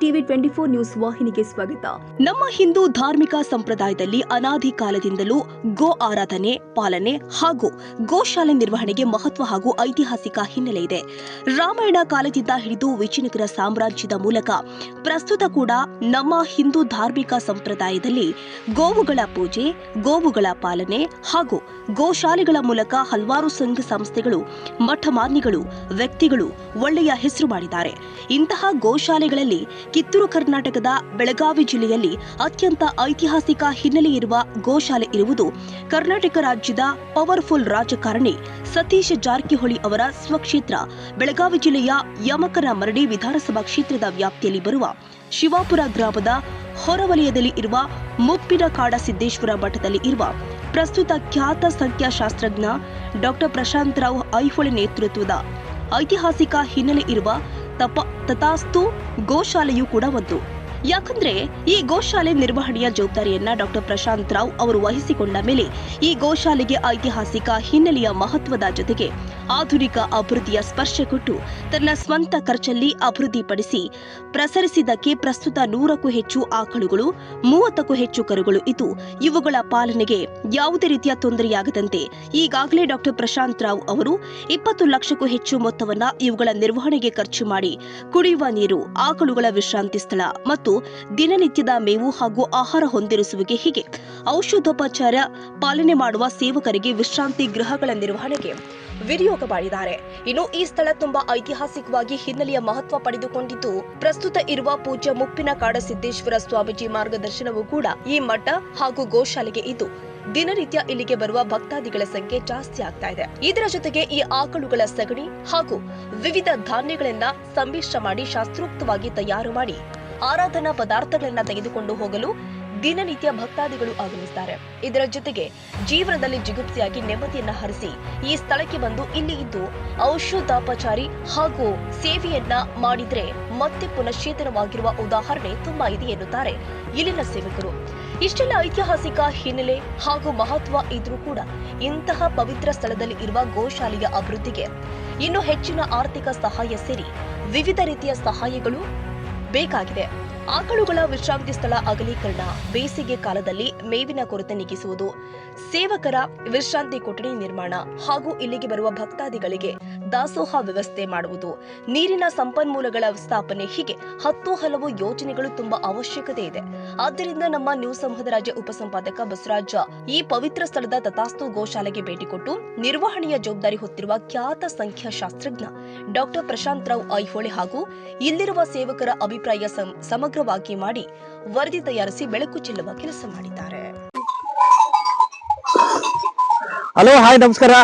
TV 24 news ವಾಹಿನಿಗೆ ಸ್ವಾಗತ. ನಮ್ಮ ಹಿಂದೂ ಧಾರ್ಮಿಕ ಸಂಪ್ರದಾಯದಲ್ಲಿ ಅನಾದಿ ಕಾಲದಿಂದಲೂ ಗೋ ಆರಾಧನೆ, ಪಾಲನೆ ಹಾಗೂ ಗೋಶಾಲೆ ನಿರ್ವಹಣೆಗೆ ಮಹತ್ವ ಹಾಗೂ ಐತಿಹಾಸಿಕ ಹಿನ್ನೆಲೆ ಇದೆ. ರಾಮಾಯಣ ಕಾಲದಿಂದ ಹಿಡಿದು ವಿಜಯನಗರ ಸಾಮ್ರಾಜ್ಯದ ಮೂಲಕ ಪ್ರಸ್ತುತ ಕೂಡ ನಮ್ಮ ಹಿಂದೂ ಧಾರ್ಮಿಕ ಸಂಪ್ರದಾಯದಲ್ಲಿ ಗೋವುಗಳ ಪೂಜೆ, ಗೋವುಗಳ ಪಾಲನೆ ಹಾಗೂ ಗೋಶಾಲೆಗಳ ಮೂಲಕ ಹಲವಾರು ಸಂಘ ಸಂಸ್ಥೆಗಳು, ಮಠಮಾನ್ಯಗಳು, ವ್ಯಕ್ತಿಗಳು ಒಳ್ಳೆಯ ಹೆಸರು ಮಾಡಿದ್ದಾರೆ. ಇಂತಹ ಗೋಶಾಲೆಗಳಲ್ಲಿ ಕಿತ್ತೂರು ಕರ್ನಾಟಕದ ಬೆಳಗಾವಿ ಜಿಲ್ಲೆಯಲ್ಲಿ ಅತ್ಯಂತ ಐತಿಹಾಸಿಕ ಹಿನ್ನೆಲೆ ಇರುವ ಗೋಶಾಲೆ ಇರುವುದು ಕರ್ನಾಟಕ ರಾಜ್ಯದ ಪವರ್ಫುಲ್ ರಾಜಕಾರಣಿ ಸತೀಶ್ ಜಾರಕಿಹೊಳಿ ಅವರ ಸ್ವಕ್ಷೇತ್ರ ಬೆಳಗಾವಿ ಜಿಲ್ಲೆಯ ಯಮಕನಮರಡಿ ವಿಧಾನಸಭಾ ಕ್ಷೇತ್ರದ ವ್ಯಾಪ್ತಿಯಲ್ಲಿ ಬರುವ ಶಿವಾಪುರ ಗ್ರಾಮದ ಹೊರವಲಯದಲ್ಲಿ ಇರುವ ಮುಪ್ಪಿನಕಾಡ ಸಿದ್ದೇಶ್ವರ ಮಠದಲ್ಲಿ ಇರುವ ಪ್ರಸ್ತುತ ಖ್ಯಾತ ಸಂಖ್ಯಾಶಾಸ್ತ್ರಜ್ಞ ಡಾ ಪ್ರಶಾಂತ್ ರಾವ್ ಐಹೊಳೆ ನೇತೃತ್ವದ ಐತಿಹಾಸಿಕ ಹಿನ್ನೆಲೆ ಇರುವ ತಥಾಸ್ತು ಗೋಶಾಲೆಯೂ ಕೂಡ ಒಂದು. ಯಾಕಂದ್ರೆ ಈ ಗೋಶಾಲೆ ನಿರ್ವಹಣೆಯ ಜವಾಬ್ದಾರಿಯನ್ನ ಡಾ ಪ್ರಶಾಂತ್ ರಾವ್ ಅವರು ವಹಿಸಿಕೊಂಡ ಮೇಲೆ ಈ ಗೋಶಾಲೆಗೆ ಐತಿಹಾಸಿಕ ಹಿನ್ನೆಲೆಯ ಮಹತ್ವದ ಜೊತೆಗೆ ಆಧುನಿಕ ಅಭಿವೃದ್ಧಿಯ ಸ್ಪರ್ಶ ಕೊಟ್ಟು ತನ್ನ ಸ್ವಂತ ಖರ್ಚಲ್ಲಿ ಅಭಿವೃದ್ಧಿಪಡಿಸಿ ಪ್ರಸರಿಸಿದ್ದಕ್ಕೆ ಪ್ರಸ್ತುತ 100ಕ್ಕೂ ಹೆಚ್ಚು ಆಕಳುಗಳು, 30ಕ್ಕೂ ಹೆಚ್ಚು ಕರುಗಳು ಇದ್ದು ಇವುಗಳ ಪಾಲನೆಗೆ ಯಾವುದೇ ರೀತಿಯ ತೊಂದರೆಯಾಗದಂತೆ ಈಗಾಗಲೇ ಡಾ ಪ್ರಶಾಂತ್ ರಾವ್ ಅವರು 20 ಲಕ್ಷಕ್ಕೂ ಹೆಚ್ಚು ಮೊತ್ತವನ್ನ ಇವುಗಳ ನಿರ್ವಹಣೆಗೆ ಖರ್ಚು ಮಾಡಿ ಕುಡಿಯುವ ನೀರು, ಆಕಳುಗಳ ವಿಶ್ರಾಂತಿ ಸ್ಥಳ ಮತ್ತು ದಿನನಿತ್ಯದ ಮೇವು ಹಾಗೂ ಆಹಾರ ಹೊಂದಿರಿಸುವಿಕೆ ಹೀಗೆ ಔಷಧೋಪಚಾರ ಪಾಲನೆ ಮಾಡುವ ಸೇವಕರಿಗೆ ವಿಶ್ರಾಂತಿ ಗೃಹಗಳ ನಿರ್ವಹಣೆಗೆ ವಿನಿಯೋಗ ಮಾಡಿದ್ದಾರೆ. ಇನ್ನು ಈ ಸ್ಥಳ ತುಂಬಾ ಐತಿಹಾಸಿಕವಾಗಿ ಹಿನ್ನೆಲೆಯ ಮಹತ್ವ ಪಡೆದುಕೊಂಡಿದ್ದು ಪ್ರಸ್ತುತ ಇರುವ ಪೂಜ್ಯ ಮುಪ್ಪಿನಕಾಡ ಸಿದ್ದೇಶ್ವರ ಸ್ವಾಮೀಜಿ ಮಾರ್ಗದರ್ಶನವೂ ಕೂಡ ಈ ಮಠ ಹಾಗೂ ಗೋಶಾಲೆಗೆ ಇದ್ದು ದಿನನಿತ್ಯ ಇಲ್ಲಿಗೆ ಬರುವ ಭಕ್ತಾದಿಗಳ ಸಂಖ್ಯೆ ಜಾಸ್ತಿ ಆಗ್ತಾ ಇದೆ. ಇದರ ಜೊತೆಗೆ ಈ ಆಕಳುಗಳ ಸಗಣಿ ಹಾಗೂ ವಿವಿಧ ಧಾನ್ಯಗಳನ್ನ ಸಮ್ಮಿಶ್ರ ಮಾಡಿ ಶಾಸ್ತ್ರೋಕ್ತವಾಗಿ ತಯಾರು ಮಾಡಿ ಆರಾಧನಾ ಪದಾರ್ಥಗಳನ್ನ ತೆಗೆದುಕೊಂಡು ಹೋಗಲು ದಿನನಿತ್ಯ ಭಕ್ತಾದಿಗಳು ಆಗಮಿಸುತ್ತಾರೆ. ಇದರ ಜೊತೆಗೆ ಜೀವನದಲ್ಲಿ ಜಿಗುಪ್ಸೆಯಾಗಿ ನೆಮ್ಮದಿಯನ್ನ ಹರಿಸಿ ಈ ಸ್ಥಳಕ್ಕೆ ಬಂದು ಇಲ್ಲಿ ಇದ್ದು ಔಷಧೋಪಚಾರಿ ಹಾಗೂ ಸೇವೆಯನ್ನ ಮಾಡಿದ್ರೆ ಮತ್ತೆ ಪುನಶ್ಚೇತನವಾಗಿರುವ ಉದಾಹರಣೆ ತುಂಬಾ ಇದೆ ಎನ್ನುತ್ತಾರೆ ಇಲ್ಲಿನ ಸೇವಕರು. ಇಷ್ಟೆಲ್ಲ ಐತಿಹಾಸಿಕ ಹಿನ್ನೆಲೆ ಹಾಗೂ ಮಹತ್ವ ಇದ್ರೂ ಕೂಡ ಇಂತಹ ಪವಿತ್ರ ಸ್ಥಳದಲ್ಲಿ ಇರುವ ಗೋಶಾಲೆಯ ಅಭಿವೃದ್ಧಿಗೆ ಇನ್ನೂ ಹೆಚ್ಚಿನ ಆರ್ಥಿಕ ಸಹಾಯ ಸೇರಿ ವಿವಿಧ ರೀತಿಯ ಸಹಾಯಗಳು ಬೇಕಾಗಿದೆ. ಆಕಳುಗಳ ವಿಶ್ರಾಂತಿ ಸ್ಥಳ ಅಗಲೀಕರಣ, ಬೇಸಿಗೆ ಕಾಲದಲ್ಲಿ ಮೇವಿನ ಕೊರತೆ ನೀಗಿಸುವುದು, ಸೇವಕರ ವಿಶ್ರಾಂತಿ ಕೊಠಡಿ ನಿರ್ಮಾಣ ಹಾಗೂ ಇಲ್ಲಿಗೆ ಬರುವ ಭಕ್ತಾದಿಗಳಿಗೆ ದಾಸೋಹ ವ್ಯವಸ್ಥೆ ಮಾಡುವುದು, ನೀರಿನ ಸಂಪನ್ಮೂಲಗಳ ಸ್ಥಾಪನೆ ಹೀಗೆ 10 ಹಲವು ಯೋಜನೆಗಳು ತುಂಬಾ ಅವಶ್ಯಕತೆ ಇದೆ. ಆದ್ದರಿಂದ ನಮ್ಮ ನ್ಯೂಸ್ ಸಮೂಹದ ರಾಜ್ಯ ಉಪಸಂಪಾದಕ ಬಸವರಾಜ ಈ ಪವಿತ್ರ ಸ್ಥಳದ ತಥಾಸ್ತು ಗೋಶಾಲೆಗೆ ಭೇಟಿ ಕೊಟ್ಟು ನಿರ್ವಹಣೆಯ ಜವಾಬ್ದಾರಿ ಹೊತ್ತಿರುವ ಖ್ಯಾತ ಸಂಖ್ಯಾಶಾಸ್ತ್ರಜ್ಞ ಡಾ ಪ್ರಶಾಂತ್ ರಾವ್ ಐಹೊಳೆ ಹಾಗೂ ಇಲ್ಲಿರುವ ಸೇವಕರ ಅಭಿಪ್ರಾಯ ಸಮಗ್ರವಾಗಿ ಮಾಡಿ ವರದಿ ತಯಾರಿಸಿ ಬೆಳಕು ಚೆಲ್ಲುವ ಕೆಲಸ ಮಾಡಿದ್ದಾರೆ. ಹಲೋ, ಹಾಯ್, ನಮಸ್ಕಾರ.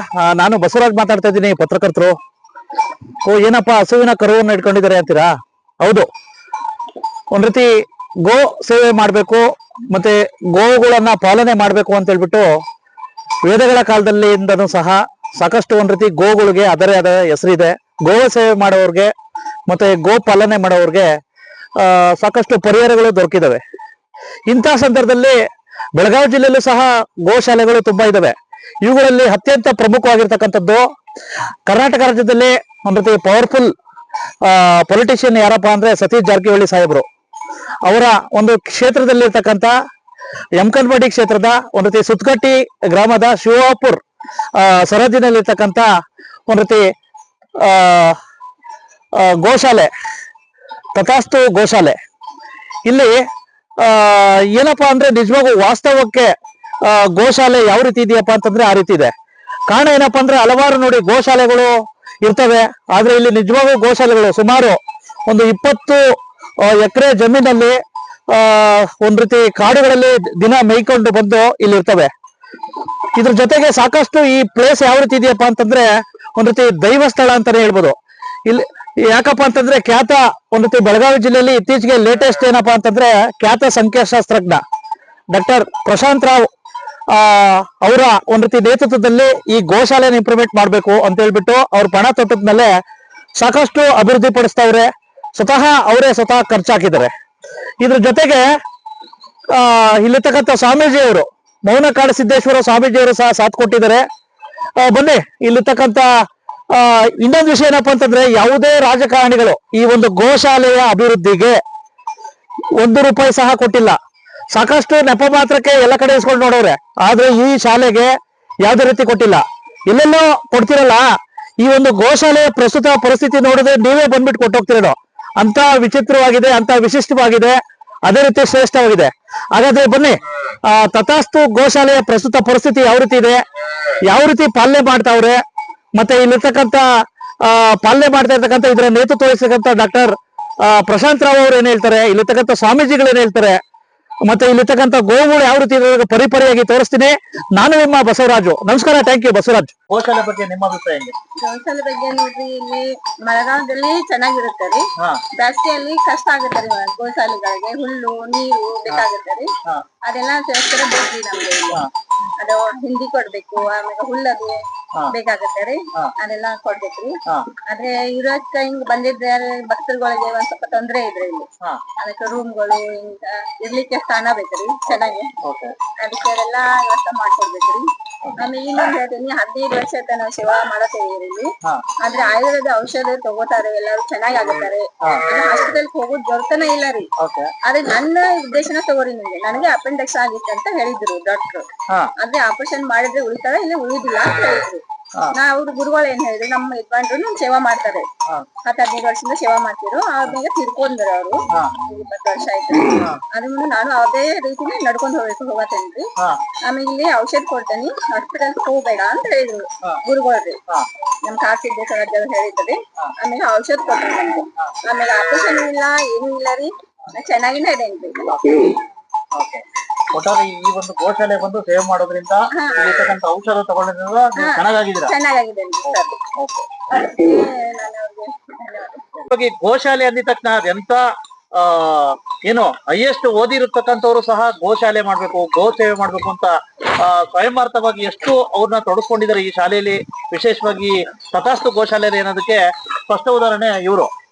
ನಾನು ಬಸವರಾಜ್ ಮಾತಾಡ್ತಾ ಇದ್ದೀನಿ, ಪತ್ರಕರ್ತರು. ಏನಪ್ಪಾ ಹಸುವಿನ ಕರುವನ್ನು ಇಟ್ಕೊಂಡಿದ್ದಾರೆ ಅಂತೀರಾ? ಹೌದು, ಒಂದ್ ರೀತಿ ಗೋ ಸೇವೆ ಮಾಡ್ಬೇಕು ಮತ್ತೆ ಗೋವುಗಳನ್ನ ಪಾಲನೆ ಮಾಡ್ಬೇಕು ಅಂತ ಹೇಳ್ಬಿಟ್ಟು ವೇದಗಳ ಕಾಲದಲ್ಲಿಂದನೂ ಸಹ ಸಾಕಷ್ಟು ಒಂದ್ ರೀತಿ ಗೋಗಳಿಗೆ ಅದರೇ ಆದ ಹೆಸರಿದೆ. ಗೋ ಸೇವೆ ಮಾಡೋರ್ಗೆ ಮತ್ತೆ ಗೋ ಪಾಲನೆ ಮಾಡೋರ್ಗೆ ಸಾಕಷ್ಟು ಪರಿಹಾರಗಳು ದೊರಕಿದಾವೆ. ಇಂತಹ ಸಂದರ್ಭದಲ್ಲಿ ಬೆಳಗಾವಿ ಜಿಲ್ಲೆಯಲ್ಲೂ ಸಹ ಗೋಶಾಲೆಗಳು ತುಂಬಾ ಇದಾವೆ. ಇವುಗಳಲ್ಲಿ ಅತ್ಯಂತ ಪ್ರಮುಖವಾಗಿರ್ತಕ್ಕಂಥದ್ದು ಕರ್ನಾಟಕ ರಾಜ್ಯದಲ್ಲಿ ಒಂದ್ ರೀತಿ ಪವರ್ಫುಲ್ ಪೊಲಿಟಿಷಿಯನ್ ಯಾರಪ್ಪ ಅಂದ್ರೆ ಸತೀಶ್ ಜಾರಕಿಹೊಳಿ ಸಾಹೇಬರು. ಅವರ ಒಂದು ಕ್ಷೇತ್ರದಲ್ಲಿರ್ತಕ್ಕಂಥ ಯಮಕನಮರಡಿ ಕ್ಷೇತ್ರದ ಒಂದ್ ರೀತಿ ಸುತ್ತಗಟ್ಟಿ ಗ್ರಾಮದ ಶಿವಾಪುರ್ ಸರಹದ್ದಿನಲ್ಲಿರ್ತಕ್ಕಂಥ ಒಂದ್ ರೀತಿ ಗೋಶಾಲೆ, ತಥಾಸ್ತು ಗೋಶಾಲೆ. ಇಲ್ಲಿ ಏನಪ್ಪಾ ಅಂದ್ರೆ ನಿಜವಾಗೂ ವಾಸ್ತವಕ್ಕೆ ಗೋಶಾಲೆ ಯಾವ ರೀತಿ ಇದೆಯಪ್ಪ ಅಂತಂದ್ರೆ ಆ ರೀತಿ ಇದೆ. ಕಾರಣ ಏನಪ್ಪಾ ಅಂದ್ರೆ ಹಲವಾರು ನೋಡಿ ಗೋಶಾಲೆಗಳು ಇರ್ತವೆ, ಆದ್ರೆ ಇಲ್ಲಿ ನಿಜವಾಗೂ ಗೋಶಾಲೆಗಳು ಸುಮಾರು ಒಂದು 20 ಎಕರೆ ಜಮೀನಲ್ಲಿ ಒಂದ್ ರೀತಿ ಕಾಡುಗಳಲ್ಲಿ ದಿನ ಮೇಯ್ಕೊಂಡು ಬಂದು ಇಲ್ಲಿ ಇರ್ತವೆ. ಇದ್ರ ಜೊತೆಗೆ ಸಾಕಷ್ಟು ಈ ಪ್ಲೇಸ್ ಯಾವ ರೀತಿ ಇದೆಯಪ್ಪ ಅಂತಂದ್ರೆ ಒಂದ್ ರೀತಿ ದೈವ ಸ್ಥಳ ಅಂತಾನೆ ಹೇಳ್ಬೋದು. ಇಲ್ಲಿ ಯಾಕಪ್ಪ ಅಂತಂದ್ರೆ ಖ್ಯಾತ ಒಂದ್ ರೀತಿ ಬೆಳಗಾವಿ ಜಿಲ್ಲೆಯಲ್ಲಿ ಇತ್ತೀಚೆಗೆ ಲೇಟೆಸ್ಟ್ ಏನಪ್ಪಾ ಅಂತಂದ್ರೆ ಖ್ಯಾತ ಸಂಖ್ಯಾಶಾಸ್ತ್ರಜ್ಞ ಡಾಕ್ಟರ್ ಪ್ರಶಾಂತ್ ರಾವ್ ಅವರ ಒಂದ್ ರೀತಿ ನೇತೃತ್ವದಲ್ಲಿ ಈ ಗೋಶಾಲೆನ ಇಂಪ್ರೂವ್ಮೆಂಟ್ ಮಾಡ್ಬೇಕು ಅಂತ ಹೇಳ್ಬಿಟ್ಟು ಅವ್ರ ಪಣ ತೊಟ್ಟದ ಮೇಲೆ ಸಾಕಷ್ಟು ಅಭಿವೃದ್ಧಿ ಪಡಿಸ್ತಾವ್ರೆ. ಅವರೇ ಸ್ವತಃ ಖರ್ಚಾಕಿದ್ದಾರೆ. ಇದ್ರ ಜೊತೆಗೆ ಇಲ್ಲಿರ್ತಕ್ಕಂಥ ಸ್ವಾಮೀಜಿಯವರು, ಮೌನಕಾಡ ಸಿದ್ದೇಶ್ವರ ಸ್ವಾಮೀಜಿಯವರು ಸಹ ಸಾಥ್ ಕೊಟ್ಟಿದ್ದಾರೆ. ಬನ್ನಿ, ಇಲ್ಲಿರ್ತಕ್ಕಂಥ ಇನ್ನೊಂದು ವಿಷಯ ಏನಪ್ಪಾ ಅಂತಂದ್ರೆ ಯಾವುದೇ ರಾಜಕಾರಣಿಗಳು ಈ ಒಂದು ಗೋಶಾಲೆಯ ಅಭಿವೃದ್ಧಿಗೆ ₹1 ಸಹ ಕೊಟ್ಟಿಲ್ಲ. ಸಾಕಷ್ಟು ನೆಪ ಮಾತ್ರಕ್ಕೆ ಎಲ್ಲ ಕಡೆ ಇಸ್ಕೊಂಡು ನೋಡವ್ರೆ, ಆದ್ರೆ ಈ ಶಾಲೆಗೆ ಯಾವುದೇ ರೀತಿ ಕೊಟ್ಟಿಲ್ಲ. ಎಲ್ಲೆಲ್ಲೋ ಕೊಡ್ತಿರಲ್ಲ, ಈ ಒಂದು ಗೋಶಾಲೆಯ ಪ್ರಸ್ತುತ ಪರಿಸ್ಥಿತಿ ನೋಡಿದ್ರೆ ನೀವೇ ಬಂದ್ಬಿಟ್ಟು ಕೊಟ್ಟೋಗ್ತಿರೋ ಅಂತ ವಿಚಿತ್ರವಾಗಿದೆ, ಅಂತ ವಿಶಿಷ್ಟವಾಗಿದೆ, ಅದೇ ರೀತಿ ಶ್ರೇಷ್ಠವಾಗಿದೆ. ಹಾಗಾದ್ರೆ ಬನ್ನಿ, ತಥಾಸ್ತು ಗೋಶಾಲೆಯ ಪ್ರಸ್ತುತ ಪರಿಸ್ಥಿತಿ ಯಾವ ರೀತಿ ಇದೆ, ಯಾವ ರೀತಿ ಪಾಲನೆ ಮಾಡ್ತಾವ್ರೆ, ಮತ್ತೆ ಇಲ್ಲಿರ್ತಕ್ಕಂಥ ಪಾಲನೆ ಮಾಡ್ತಾ ಇರ್ತಕ್ಕಂಥ ಇದರ ನೇತೃತ್ವ ವಹಿಸ್ತಕ್ಕಂಥ ಡಾಕ್ಟರ್ ಪ್ರಶಾಂತ್ ರಾವ್ ಅವರು ಏನ್ ಹೇಳ್ತಾರೆ, ಇಲ್ಲಿರ್ತಕ್ಕಂಥ ಸ್ವಾಮೀಜಿಗಳು ಏನ್ ಹೇಳ್ತಾರೆ, ಮತ್ತೆ ಇಲ್ಲಿರ್ತಕ್ಕಂಥ ಗೋವುಗಳು ಯಾವ ರೀತಿ ಪರಿಪರಿಯಾಗಿ ತೋರಿಸ್ತೀನಿ. ನಾನು ನಿಮ್ಮ ಬಸವರಾಜು. ನಮಸ್ಕಾರ, ಥ್ಯಾಂಕ್ ಯು ಬಸವರಾಜ್. ಗೋಶಾಲೆ ಬಗ್ಗೆ ನಿಮ್ಮ ಅಭಿಪ್ರಾಯ ಹೆಂಗೆ? ಗೋಶಾಲೆ ಬಗ್ಗೆ ನೋಡ್ರಿ, ಇಲ್ಲಿ ಮಳೆಗಾಲದಲ್ಲಿ ಚೆನ್ನಾಗಿರುತ್ತೆ ರೀ, ಬೇಸಿಗೆಯಲ್ಲಿ ಕಷ್ಟ ಆಗುತ್ತೆ ರೀ. ಗೋಶಾಲೆಗಳಿಗೆ ಹುಲ್ಲು ನೀರು ಬೇಕಾಗುತ್ತೆ ರೀ, ಅದೆಲ್ಲ ಸೇರ್ಸ್ತಾರೆ ಬೇಕ್ರಿ ನಮ್ಗೆ. ಅದು ಹಿಂಡಿ ಕೊಡ್ಬೇಕು, ಆಮೇಲೆ ಹುಲ್ಲದು ಬೇಕಾಗತ್ತೆ ರೀ, ಅದೆಲ್ಲ ಕೊಡ್ಬೇಕ್ರಿ. ಆದ್ರೆ ಇರೋಕ್ಕ ಹಿಂಗ್ ಬಂದಿದ್ದಾರೆ ಭಕ್ತರುಗಳಿಗೆ ಒಂದ್ ಸ್ವಲ್ಪ ತೊಂದ್ರೆ ಇದ್ರೆ ಇಲ್ಲಿ, ಅದಕ್ಕೆ ರೂಮ್ಗಳು ಹಿಂಗ ಇರ್ಲಿಕ್ಕೆ ಸ್ಥಾನ ಬೇಕ್ರಿ ಚೆನ್ನಾಗಿ, ಅದಕ್ಕೆ ಅದೆಲ್ಲ ವ್ಯವಸ್ಥೆ ಮಾಡ್ಕೊಡ್ಬೇಕ್ರಿ. ಆಮೇಲೆ ಇನ್ನೊಂದ್ ಹೇಳ್ತೀನಿ, 15 ವರ್ಷ ನಾವು ಸೇವಾ ಮಾಡತ್ತೇವೆ ಇಲ್ಲಿ. ಆದ್ರೆ ಆಯುರ್ವೇದ ಔಷಧ ತಗೋತಾರೆ, ಎಲ್ಲಾರು ಚೆನ್ನಾಗಿ ಆಗುತ್ತಾರೆ. ಹಾಸ್ಪಿಟಲ್ ಹೋಗೋದ್ ದೊರಕನ ಇಲ್ಲ ರೀ. ಆದ್ರೆ ನನ್ನ ಉದ್ದೇಶನ ತಗೋರಿ, ನಿಮ್ಗೆ ನನಗೆ ಅಪೆಂಡಿಕ್ಸ್ ಆಗಿತ್ತು ಅಂತ ಹೇಳಿದ್ರು ಡಾಕ್ಟರ್. ಆದ್ರೆ ಆಪರೇಷನ್ ಮಾಡಿದ್ರೆ ಉಳಿತಾರ, ಇಲ್ಲ ಉಳಿದಿಲ್ಲ ಅಂತ ಹೇಳಿದ್ರು. ಅವ್ರ ಗುರುಗಳು ಏನ್ ಹೇಳಿದ್ರು, ನಮ್ಮ ಯಜಮಾನ್ರು ಸೇವಾ ಮಾಡ್ತಾರೆ, 10-15 ವರ್ಷದಿಂದ ಸೇವಾ ಮಾಡ್ತಿರು. ಅವ್ರಿಗೆ ತಿರ್ಕೊಂಡ್ರು ಅವ್ರು, 20 ವರ್ಷ ಆಯ್ತು. ಅದ್ರ ಮುಂದೆ ನಾನು ಅದೇ ರೀತಿನೇ ನಡ್ಕೊಂಡ್ ಹೋಗತ್ತೇನ್ರಿ. ಆಮೇಲೆ ಇಲ್ಲಿ ಔಷಧ ಕೊಡ್ತೇನೆ, ಹಾಸ್ಪಿಟಲ್ ಹೋಗ್ಬೇಡ ಅಂತ ಹೇಳಿದ್ರು ಗುರುಗಳ್ರಿ. ನಮ್ ಕಾಸಿದ್ದೆ ಸರ್ ಹೇಳಿದ್ರಿ. ಆಮೇಲೆ ಔಷಧ ಕೊಟ್ರಿ ನಮ್ಗೆ. ಆಮೇಲೆ ಆಪರೇಷನ್ ಇಲ್ಲ, ಏನು ಇಲ್ಲ ರೀ, ಚೆನ್ನಾಗಿನೇ ಇದೇನ್ರಿ. ಒಟ್ಟಾರೆ ಈ ಒಂದು ಗೋಶಾಲೆ ಬಂದು ಸೇವೆ ಮಾಡೋದ್ರಿಂದ, ಇಲ್ಲಿರ್ತಕ್ಕಂಥ ಔಷಧ ತಗೊಳ್ಳೋದ್ರಿಂದ ಚೆನ್ನಾಗಿದ್ದೀರಾ? ಚೆನ್ನಾಗಿದೆ ಸರ್. ಗೋಶಾಲೆ ಅಂದಿದ ತಕ್ಷಣ ಅದೆಂತ ಏನು ಹೈಯೆಸ್ಟ್ ಓದಿರತಕ್ಕಂಥವ್ರು ಸಹ ಗೋಶಾಲೆ ಮಾಡ್ಬೇಕು, ಗೋ ಸೇವೆ ಮಾಡ್ಬೇಕು ಅಂತ ಸ್ವಯಂವಾರ್ಥವಾಗಿ ಎಷ್ಟು ಅವ್ರನ್ನ ತೊಡಸ್ಕೊಂಡಿದ್ದಾರೆ ಈ ಶಾಲೆಯಲ್ಲಿ. ವಿಶೇಷವಾಗಿ ತಥಾಸ್ತು ಗೋಶಾಲೆ ಅನ್ನೋದಕ್ಕೆ ಸ್ಪಷ್ಟ ಉದಾಹರಣೆ ಇವರು.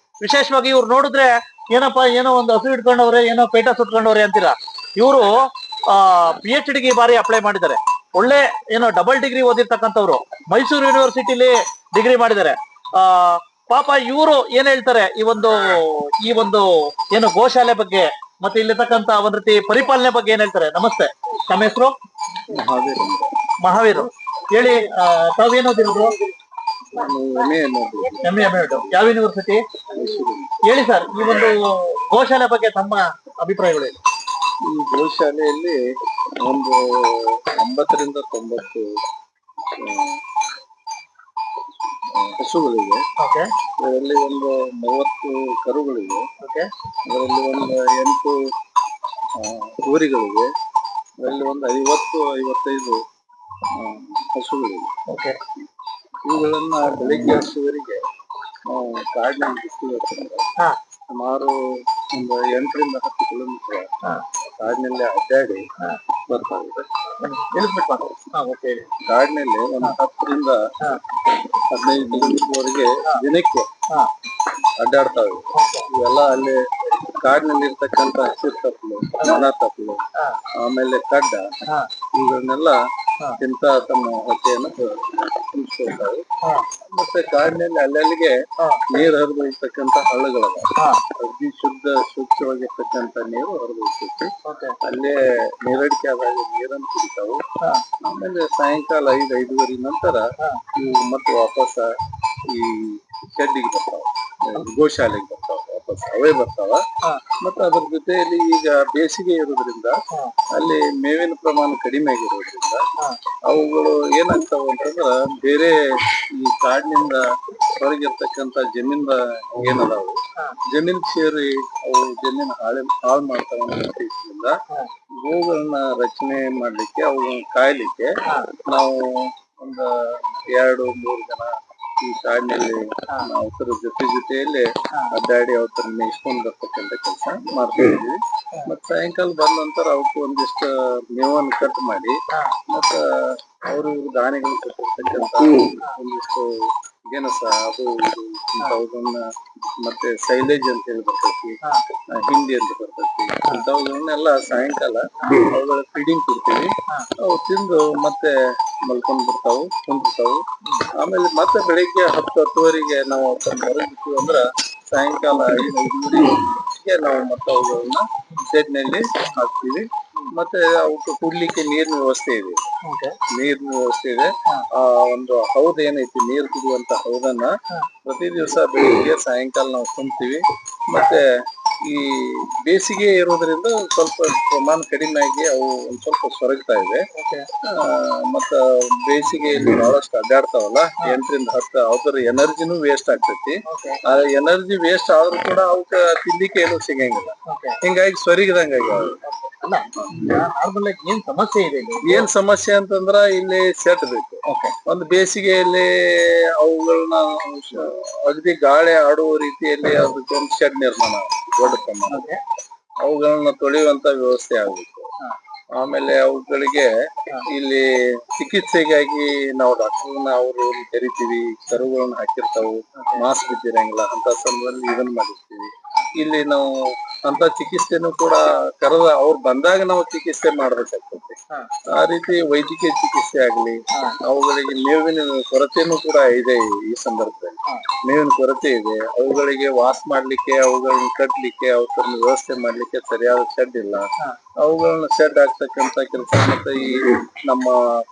ವಿಶೇಷವಾಗಿ ಇವ್ರು ನೋಡಿದ್ರೆ ಏನಪ್ಪಾ, ಏನೋ ಒಂದು ಹಸು ಇಟ್ಕೊಂಡವ್ರೆ, ಏನೋ ಪೇಟ ಸುಟ್ಕೊಂಡವ್ರೆ ಅಂತೀರಾ. ಇವರು PhD ಗೆ ಬಾರಿ ಅಪ್ಲೈ ಮಾಡಿದ್ದಾರೆ. ಒಳ್ಳೆ ಏನೋ ಡಬಲ್ ಡಿಗ್ರಿ ಓದಿರ್ತಕ್ಕಂಥವ್ರು, ಮೈಸೂರು ಯೂನಿವರ್ಸಿಟಿಲಿ ಡಿಗ್ರಿ ಮಾಡಿದ್ದಾರೆ. ಪಾಪ ಇವರು ಏನ್ ಹೇಳ್ತಾರೆ ಈ ಒಂದು ಏನು ಗೋಶಾಲೆ ಬಗ್ಗೆ, ಮತ್ತೆ ಇಲ್ಲಿರ್ತಕ್ಕಂಥ ಒಂದ್ ರೀತಿ ಪರಿಪಾಲನೆ ಬಗ್ಗೆ ಏನ್ ಹೇಳ್ತಾರೆ. ನಮಸ್ತೆ, ತಮ್ಮ ಹೆಸರು? ಮಹಾವೀರ್. ಹೇಳಿ, ತಾವೇನು ಓದಿರೋದು? ಯಾವ ಯೂನಿವರ್ಸಿಟಿ? ಹೇಳಿ ಸರ್, ಈ ಒಂದು ಗೋಶಾಲೆ ಬಗ್ಗೆ ತಮ್ಮ ಅಭಿಪ್ರಾಯಗಳು? ಈ ಗೋಶಾಲೆಯಲ್ಲಿ ಒಂದು 80 ರಿಂದ 90 ಹಸುಗಳಿವೆ. ಅದರಲ್ಲಿ ಒಂದು 30 ಕರುಗಳಿವೆ. ಅದರಲ್ಲಿ ಒಂದು 8 ಊರಿಗಳಿವೆ. ಅದರಲ್ಲಿ ಒಂದು 50-55 ಹಸುಗಳಿವೆ. ಇವುಗಳನ್ನ ಬೆಳಿಗ್ಗೆ ಹಸುವರಿಗೆ ನಾವು ಕಾಡಿನಲ್ಲಿ ಬಿಟ್ಟಿರೋದ್ರಿಂದ ಸುಮಾರು ಒಂದು 8 ರಿಂದ 10 ಕಿಲೋಮೀಟರ್ ಕಾಡಿನಲ್ಲಿ ಅಡ್ಡಾಡಿ ಬರ್ತಾವೆ. ಕಾಡಿನಲ್ಲಿ ಒಂದು 10 ರಿಂದ 15 ಕಿಲೋಮೀಟರ್ ವರೆಗೆ ದಿನಕ್ಕೆ ಅಡ್ಡಾಡ್ತಾವೆ. ಇವೆಲ್ಲ ಅಲ್ಲಿ ಕಾಡಿನಲ್ಲಿ ಇರ್ತಕ್ಕಂಥ ಹಸಿರು ತಪ್ಪಲು, ಒಣ ತಪ್ಪಲು, ಆಮೇಲೆ ಕಡ್ಡ, ಇವುಗಳನ್ನೆಲ್ಲ ತಿಂತ ತಮ್ಮ ಹೊಟ್ಟೆಯನ್ನು ತುಂಬಿಸ್ಕೊಳ್ತಾವೆ. ಮತ್ತೆ ಕಾಡಿನಲ್ಲಿ ಅಲ್ಲಲ್ಲಿಗೆ ನೀರು ಹರಿದು ಹೋಗ್ತಕ್ಕಂಥ ಹಳ್ಳಗಳವ, ಅತಿ ಸ್ವಚ್ಛವಾಗಿರ್ತಕ್ಕಂಥ ನೀರು ಹರಿದು ಹೋಗ್ತೈತಿ. ಅಲ್ಲೇ ನೀರಡಿಕೆ ಆದಾಗ ನೀರನ್ನು ಕುಡಿತಾವು. ಆಮೇಲೆ ಸಾಯಂಕಾಲ 5-5:30 ನಂತರ ಇವು ಮತ್ತೆ ವಾಪಸ್ ಈ ಶೆಡ್ಡಿಗೆ ಬರ್ತಾವ, ಗೋಶಾಲೆಗೆ ಬರ್ತಾವ, ವಾಪಸ್ ಅವೇ ಬರ್ತಾವ. ಮತ್ತೆ ಅದ್ರ ಜೊತೆಯಲ್ಲಿ ಈಗ ಬೇಸಿಗೆ ಇರೋದ್ರಿಂದ ಅಲ್ಲಿ ಮೇವಿನ ಪ್ರಮಾಣ ಕಡಿಮೆ ಆಗಿರೋದ್ರಿಂದ ಅವುಗಳು ಏನಾಗ್ತಾವ ಅಂತಂದ್ರ ಬೇರೆ ಈ ಕಾಡಿನಿಂದ ಹೊರಗಿರ್ತಕ್ಕಂಥ ಜಮೀನ್ ಏನದಾವು, ಜಮೀನ್ ಸೇರಿ ಅವು ಜಮೀನ್ ಹಾಳು ಮಾಡ್ತಾವ ಅನ್ನೋ ಉದ್ದೇಶದಿಂದ ಗೋಗಳನ್ನ ರಕ್ಷಣೆ ಮಾಡ್ಲಿಕ್ಕೆ, ಅವುಗಳನ್ನ ಕಾಯ್ಲಿಕ್ಕೆ ನಾವು ಒಂದು 2-3 ಜನ ಈ ಕಾಡಿನಲ್ಲಿ ಅವತರ ಜೊತೆಯಲ್ಲಿ ಅಡ್ಡಾಡಿ ಅವತರ ಮೇಯಿಸ್ಕೊಂಡ್ ಬರ್ತಕ್ಕಂಥ ಕೆಲಸ ಮಾಡ್ತಾ ಇದೀವಿ. ಮತ್ ಸಾಯಂಕಾಲ ಬಂದ ನಂತರ ಅವಕ್ಕೆ ಒಂದಿಷ್ಟು ಮೇವನ್ನು ಕಟ್ ಮಾಡಿ, ಮತ್ತ ಅವರು ದಾನಿಗಳು ಕೊಟ್ಟಿರ್ತಕ್ಕಂಥ ಒಂದಿಷ್ಟು ಗೆಣಸ ಅದು ಇದು ಇಂಥವುಗಳನ್ನ, ಮತ್ತೆ ಸೈಲೇಜ್ ಅಂತ ಹೇಳಿ ಬರ್ತೈತಿ, ಹಿಂಡಿ ಅಂತ ಬರ್ತೈತಿ, ಇಂಥವುಗಳನ್ನೆಲ್ಲ ಸಾಯಂಕಾಲ ಅವುಗಳ ಫೀಡಿಂಗ್ ಕೊಡ್ತೀವಿ. ಅವು ತಿಂದು ಮತ್ತೆ ಮಲ್ಕೊಂಡ್ ಬರ್ತಾವು, ಕುಂದಿರ್ತಾವು. ಆಮೇಲೆ ಮತ್ತೆ ಬೆಳಿಗ್ಗೆ 10-10:30 ನಾವು ಹೊರಗೆ ಬಿಡ್ತೀವಿ ಅಂದ್ರ ಸಾಯಂಕಾಲ 5-5:30 ನಾವು ಮತ್ತೆ ಅವುಗಳನ್ನ ಶೆಡ್ ನಲ್ಲಿ ಹಾಕ್ತಿವಿ. ಮತ್ತೆ ಅವಕ್ಕೆ ಕುಡ್ಲಿಕ್ಕೆ ನೀರಿನ ವ್ಯವಸ್ಥೆ ಇದೆ. ನೀರಿನ ವ್ಯವಸ್ಥೆ ಇದೆ. ಆ ಒಂದು ಹೌದ್ ಏನೈತಿ, ನೀರು ಕುಡಿಯುವಂತ ಹೌದನ್ನ ಪ್ರತಿ ದಿವಸ ಬೆಳಿಗ್ಗೆ ಸಾಯಂಕಾಲ ನಾವು ತುಂಬ್ತೀವಿ. ಮತ್ತೆ ಈ ಬೇಸಿಗೆ ಇರೋದ್ರಿಂದ ಸ್ವಲ್ಪ ಪ್ರಮಾಣ ಕಡಿಮೆ ಆಗಿ ಅವು ಒಂದ್ ಸ್ವಲ್ಪ ಸೊರಗ್ತಾ ಇದೆ. ಮತ್ತ ಬೇಸಿಗೆಯಲ್ಲಿ ಬಹಳಷ್ಟು ಅಡ್ಡಾಡ್ತಾವಲ್ಲ, 8 ರಿಂದ 10, ಅದ್ರ ಎನರ್ಜಿನೂ ವೇಸ್ಟ್ ಆಗ್ತೈತಿ. ಆ ಎನರ್ಜಿ ವೇಸ್ಟ್ ಆದ್ರೂ ಕೂಡ ಅವಕ್ಕ ತಿನ್ಲಿಕ್ಕೆ ಏನು ಸಿಗಂಗಿಲ್ಲ. ಹಿಂಗಾಗಿ ಸೊರಿಗದಂಗ ಏನ್ ಸಮಸ್ಯೆ ಅಂತಂದ್ರ ಇಲ್ಲಿ ಶೆಡ್ ಬೇಕು. ಒಂದು ಬೇಸಿಗೆಯಲ್ಲಿ ಅವುಗಳನ್ನ ಅಗದಿ ಗಾಳಿ ಆಡುವ ರೀತಿಯಲ್ಲಿ ಅದಕ್ಕೊಂದು ಶೆಡ್ ನಿರ್ಮಾಣ, ದೊಡ್ಡ ಪ್ರಮಾಣ ಅವುಗಳನ್ನ ತೊಳೆಯುವಂತ ವ್ಯವಸ್ಥೆ ಆಗ್ಬೇಕು. ಆಮೇಲೆ ಅವುಗಳಿಗೆ ಇಲ್ಲಿ ಚಿಕಿತ್ಸೆಗಾಗಿ ನಾವು ಡಾಕ್ಟರ್ನ ಅವರು ಕರಿತೀವಿ. ಕರುಗಳನ್ನ ಹಾಕಿರ್ತಾವು, ಮಾಸ್ಕ್ ಬಿದ್ದಿರಂಗಿಲ್ಲ ಅಂತ ಸಂದರ್ಭದಲ್ಲಿ ಇದನ್ನ ಮಾಡಿರ್ತೀವಿ. ಇಲ್ಲಿ ನಾವು ಅಂತ ಚಿಕಿತ್ಸೆನೂ ಕೂಡ ಕರೆದ ಅವ್ರು ಬಂದಾಗ ನಾವು ಚಿಕಿತ್ಸೆ ಮಾಡ್ಬೇಕಾಗ್ತದೆ. ಆ ರೀತಿ ವೈದ್ಯಕೀಯ ಚಿಕಿತ್ಸೆ ಆಗ್ಲಿ, ಅವುಗಳಿಗೆ ಮೇವಿನ ಕೊರತೆನೂ ಕೂಡ ಇದೆ. ಈ ಸಂದರ್ಭದಲ್ಲಿ ಮೇವಿನ ಕೊರತೆ ಇದೆ. ಅವುಗಳಿಗೆ ವಾಸ ಮಾಡ್ಲಿಕ್ಕೆ, ಅವುಗಳನ್ನ ಕಟ್ಲಿಕ್ಕೆ, ಅವುಗಳನ್ನ ವ್ಯವಸ್ಥೆ ಮಾಡ್ಲಿಕ್ಕೆ ಸರಿಯಾದ ಶೆಡ್ ಇಲ್ಲ. ಅವುಗಳನ್ನ ಶೆಡ್ ಆಗ್ತಕ್ಕಂತ ಕೆಲಸ ಮತ್ತೆ ಈ ನಮ್ಮ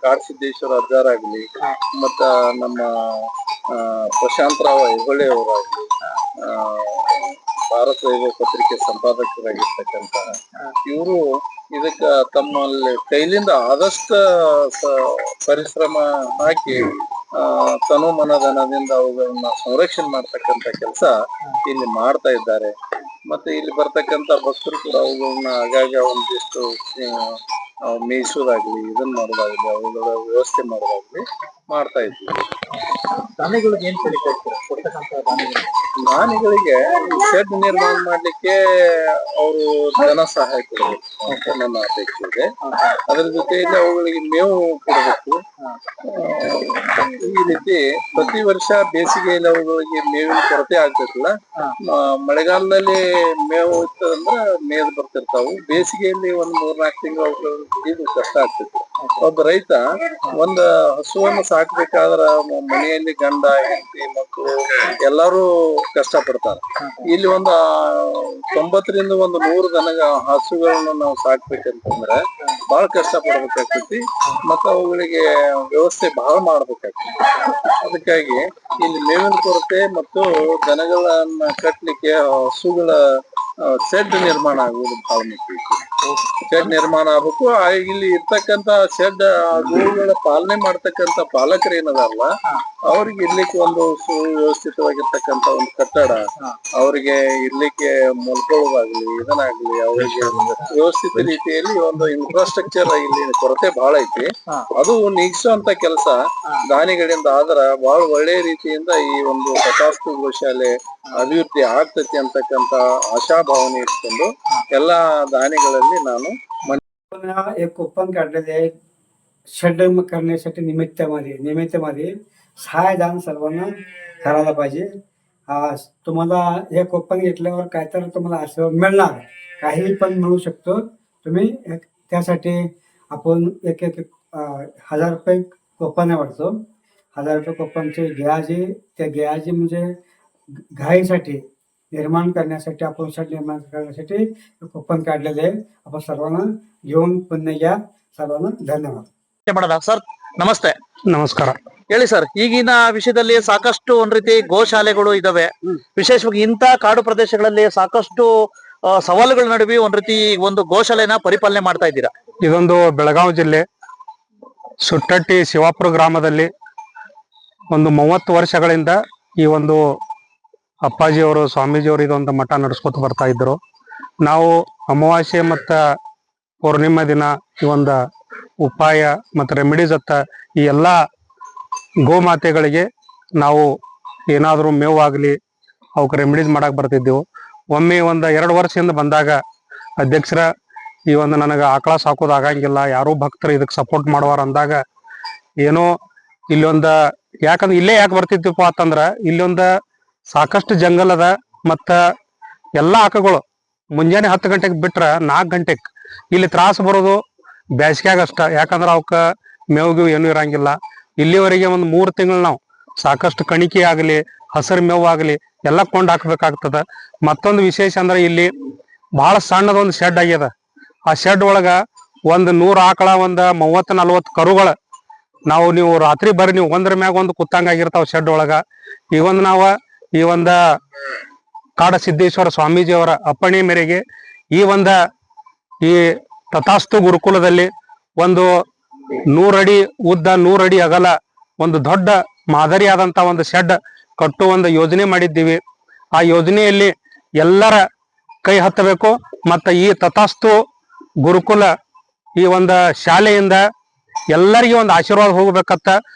ಕಾಡಸಿದ್ದೇಶ್ವರ ಅಜ್ಜಾರ್ ಆಗ್ಲಿ, ಮತ್ತ ನಮ್ಮ ಪ್ರಶಾಂತರಾವ್ ಐಹೊಳೆ ಅವರಾಗ್ಲಿ, ಭಾರತ ರೈಲ್ವೆ ಪತ್ರಿಕೆ ಸಂಪಾದಕರಾಗಿರ್ತಕ್ಕಂತ ಇವರು ಇದಕ್ಕ ತಮ್ಮಲ್ಲಿ ಕೈಲಿಂದ ಆದಷ್ಟು ಪರಿಶ್ರಮ ಹಾಕಿ ತನು ಮನಧನದಿಂದ ಅವುಗಳನ್ನ ಸಂರಕ್ಷಣೆ ಮಾಡ್ತಕ್ಕಂತ ಕೆಲಸ ಇಲ್ಲಿ ಮಾಡ್ತಾ ಇದ್ದಾರೆ. ಮತ್ತೆ ಇಲ್ಲಿ ಬರ್ತಕ್ಕಂತ ಭಕ್ತರು ಕೂಡ ಅವುಗಳನ್ನ ಆಗಾಗ ಒಂದಿಷ್ಟು ಮೇಯಿಸೋದಾಗ್ಲಿ, ಇದನ್ನ ಮಾಡೋದಾಗ್ಲಿ, ಅವುಗಳ ವ್ಯವಸ್ಥೆ ಮಾಡೋದಾಗ್ಲಿ ಮಾಡ್ತಾ ಇದ್ವಿ. ದಾನಿಗಳಿಗೆ ಶೆಡ್ ನಿರ್ಮಾಣ ಮಾಡ್ಲಿಕ್ಕೆ ಅವರು ಧನ ಸಹಾಯ ಕೊಡಬೇಕು ನನ್ನ ಅಪೇಕ್ಷೆ ಇದೆ. ಅದ್ರ ಜೊತೆಯಲ್ಲಿ ಅವುಗಳಿಗೆ ಮೇವು ಕೊಡಬೇಕು. ಈ ರೀತಿ ಪ್ರತಿ ವರ್ಷ ಬೇಸಿಗೆಯಲ್ಲಿ ಅವುಗಳಿಗೆ ಮೇವಿನ ಕೊರತೆ ಆಗ್ತೈತಲ್ಲ, ಮಳೆಗಾಲದಲ್ಲಿ ಮೇವು ಇತ್ತಂದ್ರ ಮೇದ್ ಬರ್ತಿರ್ತಾವು. ಬೇಸಿಗೆಯಲ್ಲಿ ಒಂದ್ 3-4 ತಿಂಗಳು ಅವುಗಳು ಕುಡಿಯೋದು ಕಷ್ಟ ಆಗ್ತೈತಿ. ಒಬ್ಬ ರೈತ ಒಂದ್ ಹಸುವನ್ನು ಸಾಕ್ಬೇಕಾದ್ರ ಮನೆಯಲ್ಲಿ ಗಂಡ, ಹೆಂಡತಿ, ಮಕ್ಕಳು ಎಲ್ಲಾರು ಕಷ್ಟ ಪಡ್ತಾರ. ಇಲ್ಲಿ ಒಂದು 90 ರಿಂದ 100 ದನ ಹಸುಗಳನ್ನ ನಾವು ಸಾಕ್ಬೇಕಂತಂದ್ರೆ ಬಹಳ ಕಷ್ಟ ಪಡ್ಬೇಕಾಗ್ತೈತಿ. ಮತ್ತ ಅವುಗಳಿಗೆ ವ್ಯವಸ್ಥೆ ಬಹಳ ಮಾಡ್ಬೇಕಾಗ್ತೈತಿ. ಅದಕ್ಕಾಗಿ ಇಲ್ಲಿ ಮೇವಿನ ಕೊರತೆ ಮತ್ತು ದನಗಳನ್ನ ಕಟ್ಲಿಕ್ಕೆ ಹಸುಗಳ ಶೆಡ್ ನಿರ್ಮಾಣ ಆಗುವುದು ಬಹಳ ಮುಖ್ಯ. ಶೆಡ್ ನಿರ್ಮಾಣ ಆಗ್ಬೇಕು. ಇಲ್ಲಿ ಇರ್ತಕ್ಕಂತ ಶೆಡ್ ಗೋವುಗಳ ಪಾಲನೆ ಮಾಡ್ತಕ್ಕಂತ ಪಾಲಕರು ಏನದಾರಲ್ಲ, ಅವ್ರಿಗೆ ಇರ್ಲಿಕ್ಕೆ ಒಂದು ಸುವ್ಯವಸ್ಥಿತವಾಗಿರ್ತಕ್ಕಂತ ಒಂದು ಕಟ್ಟಡ, ಅವ್ರಿಗೆ ಇರ್ಲಿಕ್ಕೆ ಮಲ್ಕೊಳ್ಳೋದಾಗ್ಲಿ, ಇದನ್ನಾಗ್ಲಿ, ಅವರಿಗೆ ವ್ಯವಸ್ಥಿತ ರೀತಿಯಲ್ಲಿ ಒಂದು ಇನ್ಫ್ರಾಸ್ಟ್ರಕ್ಚರ್ ಇಲ್ಲಿ ಕೊರತೆ ಬಹಳ ಐತಿ. ಅದು ನೀಗಿಸುವಂತ ಕೆಲಸ ದಾನಿಗಳಿಂದ ಆದ್ರ ಬಹಳ ಒಳ್ಳೆ ರೀತಿಯಿಂದ ಈ ಒಂದು ತಥಾಸ್ತು ಗೋಶಾಲೆ ಅಭಿವೃದ್ಧಿ ಆಗ್ತತಿ ಅಂತಕ್ಕಂತ आशाभावने इट्ಕೊಂಡು ಎಲ್ಲಾ ದಾನಿಗಳಲ್ಲಿ ನಾನು एक ओपन काढलेले आहे. शेड करण्यासाठी निमित्तामध्ये सहायदान सर्वांना करायला पाहिजे. तुम्हाला एक ओपन घेतल्यावर काय तर तुम्हाला असं मिळणार, काही पण मिळू शकतो. तुम्ही त्यासाठी आपण एक 1000 रुपये कोपाने वाटतो. 1000 रुपये कोपांचे घ्यायचे. त्या घ्यायचे म्हणजे गायीसाठी निर्माण करण्यासाठी, आपण शेड निर्माण करण्यासाठी कोपन काढलेले आहे. आपण सर्वांना घेऊन पुन्हा या. सर्वांना धन्यवाद. ಸರ್ ನಮಸ್ತೆ. ನಮಸ್ಕಾರ. ಹೇಳಿ ಸರ್, ಈಗಿನ ವಿಷಯದಲ್ಲಿ ಸಾಕಷ್ಟು ಒಂದ್ ರೀತಿ ಗೋಶಾಲೆಗಳು ಇದಾವೆ. ವಿಶೇಷವಾಗಿ ಇಂಥ ಕಾಡು ಪ್ರದೇಶಗಳಲ್ಲಿ ಸಾಕಷ್ಟು ಸವಾಲುಗಳ ನಡುವೆ ಒಂದ್ ರೀತಿ ಒಂದು ಗೋಶಾಲೆನ ಪರಿಪಾಲನೆ ಮಾಡ್ತಾ ಇದ್ದೀರಾ. ಇದೊಂದು ಬೆಳಗಾವಿ ಜಿಲ್ಲೆ ಸುಟ್ಟಟ್ಟಿ ಶಿವಾಪುರ ಗ್ರಾಮದಲ್ಲಿ ಒಂದು 30 ವರ್ಷಗಳಿಂದ ಈ ಒಂದು ಅಪ್ಪಾಜಿಯವರು, ಸ್ವಾಮೀಜಿಯವರು ಇದೊಂದು ಮಠ ನಡೆಸ್ಕೊತ ಬರ್ತಾ ಇದ್ರು. ನಾವು ಅಮಾವಾಸ್ಯೆ ಮತ್ತ ಪೌರ್ಣಿಮಾ ದಿನ ಈ ಒಂದು ಉಪಾಯ ಮತ್ತು ರೆಮಿಡೀಸ್ ಅತ್ತ ಈ ಎಲ್ಲ ಗೋಮಾತೆಗಳಿಗೆ ನಾವು ಏನಾದರೂ ಮೇವಾಗಲಿ ಅವಕ್ಕೆ ರೆಮಿಡೀಸ್ ಮಾಡಕ್ಕೆ ಬರ್ತಿದ್ದೆವು. ಒಮ್ಮೆ ಒಂದು 2 ವರ್ಷದಿಂದ ಬಂದಾಗ ಅಧ್ಯಕ್ಷರ ಈ ಒಂದು ನನಗೆ ಆಕಳ ಸಾಕೋದು ಆಗಂಗಿಲ್ಲ, ಯಾರೂ ಭಕ್ತರು ಇದಕ್ಕೆ ಸಪೋರ್ಟ್ ಮಾಡುವಾರ ಅಂದಾಗ ಏನೋ ಇಲ್ಲೊಂದು ಯಾಕಂದ್ರೆ ಇಲ್ಲೇ ಯಾಕೆ ಬರ್ತಿದ್ದೀವಪ್ಪ ಅಂತಂದ್ರೆ ಇಲ್ಲೊಂದು ಸಾಕಷ್ಟು ಜಂಗಲ್ ಅದ. ಮತ್ತ ಎಲ್ಲಾ ಆಕಗಳು ಮುಂಜಾನೆ 10 ಗಂಟೆಗೆ ಬಿಟ್ರ 4 ಗಂಟೆಗೆ ಇಲ್ಲಿ ತ್ರಾಸ ಬರೋದು ಬ್ಯಾಸಿಗ್ಯಾಗ ಅಷ್ಟ. ಯಾಕಂದ್ರ ಅವಕ್ಕ ಮೇವಿಗೂ ಏನು ಇರಂಗಿಲ್ಲ. ಇಲ್ಲಿವರೆಗೆ ಒಂದು 3 ತಿಂಗಳು ನಾವು ಸಾಕಷ್ಟು ಕಣಿಕೆ ಆಗಲಿ, ಹಸಿರು ಮೇವು ಆಗಲಿ ಎಲ್ಲ ಕೊಂಡು ಹಾಕ್ಬೇಕಾಗ್ತದ. ಮತ್ತೊಂದು ವಿಶೇಷ ಅಂದ್ರೆ ಇಲ್ಲಿ ಬಹಳ ಸಣ್ಣದೊಂದು ಶೆಡ್ ಆಗ್ಯದ. ಆ ಶೆಡ್ ಒಳಗ ಒಂದ್ 100 ಆಕಳ, ಒಂದ್ 30-40 ಕರುಗಳ ನೀವು ರಾತ್ರಿ ಬರ್ರಿ, ನೀವು ಒಂದ್ರ ಮ್ಯಾಗ ಒಂದು ಕುತ್ತಂಗ ಆಗಿರ್ತಾವ ಶೆಡ್ ಒಳಗ. ಈ ಒಂದ ಕಾಡಸಿದ್ದೇಶ್ವರ ಸ್ವಾಮೀಜಿಯವರ ಅಪ್ಪಣೆ ಮೇರೆಗೆ ಈ ತಥಾಸ್ತು ಗುರುಕುಲದಲ್ಲಿ ಒಂದು 100 ಅಡಿ ಉದ್ದ 100 ಅಡಿ ಅಗಲ ಒಂದು ದೊಡ್ಡ ಮಾದರಿಯಾದಂತ ಒಂದು ಶೆಡ್ ಕಟ್ಟುವ ಒಂದು ಯೋಜನೆ ಮಾಡಿದ್ದೀವಿ. ಆ ಯೋಜನೆಯಲ್ಲಿ ಎಲ್ಲರ ಕೈ ಹತ್ತಬೇಕು. ಮತ್ತ ಈ ತಥಾಸ್ತು ಗುರುಕುಲ ಈ ಒಂದು ಶಾಲೆಯಿಂದ ಎಲ್ಲರಿಗೆ ಒಂದು ಆಶೀರ್ವಾದ ಹೋಗ್ಬೇಕಂತ